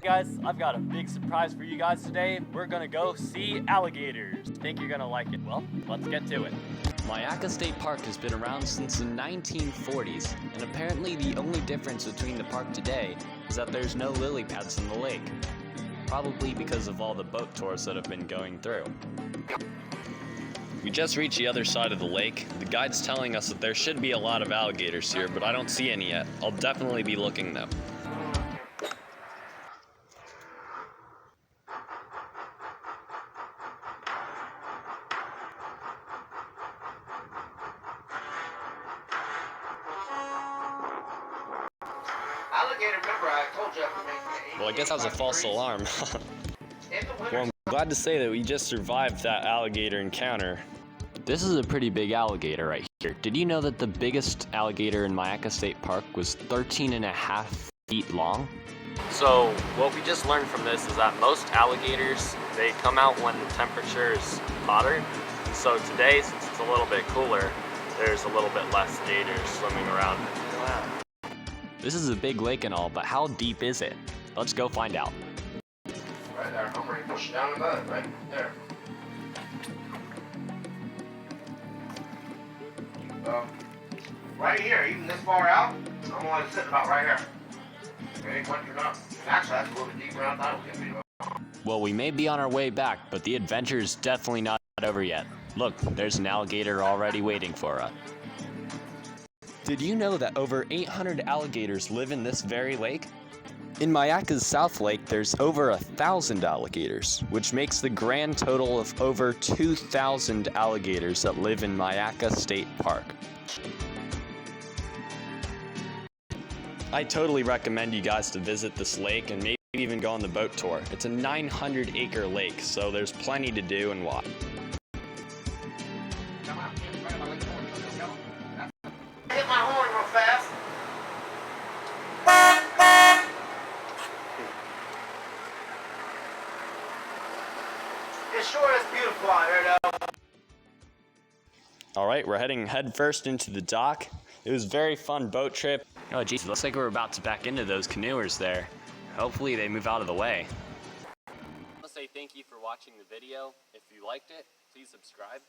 guys, I've got a big surprise for you guys today. We're gonna go see alligators. Think you're gonna like it? Well, let's get to it. Myakka State Park has been around since the 1940s, and apparently the only difference between the park today is that there's no lily pads in the lake. Probably because of all the boat tours that have been going through. We just reached the other side of the lake. The guide's telling us that there should be a lot of alligators here, but I don't see any yet. I'll definitely be looking though. Alligator, remember I told you after making Well, I guess that was a false alarm. Well, I'm glad to say that we just survived that alligator encounter. This is a pretty big alligator right here. Did you know that the biggest alligator in Myakka State Park was 13.5 feet long? So what we just learned from this is that most alligators, they come out when the temperature is hotter. So today, since it's a little bit cooler, there's a little bit less gators swimming around. This is a big lake and all, but how deep is it? Let's go find out. Right there, I'm ready to push it down in the mud, right there. Right here, even this far out, I'm only sitting about right here. Okay, what you're not. Actually, that's a little bit deeper than I thought it was going to be. Well, we may be on our way back, but the adventure is definitely not over yet. Look, there's an alligator already waiting for us. Did you know that over 800 alligators live in this very lake? In Myakka's South Lake, there's over 1,000 alligators, which makes the grand total of over 2,000 alligators that live in Myakka State Park. I totally recommend you guys to visit this lake and maybe even go on the boat tour. It's a 900-acre lake, so there's plenty to do and watch. Hit my horn real fast. It sure is beautiful out here, though. Alright, we're heading head first into the dock. It was a very fun boat trip. Oh geez, looks like we're about to back into those canoers there. Hopefully they move out of the way. I want to say thank you for watching the video. If you liked it, please subscribe.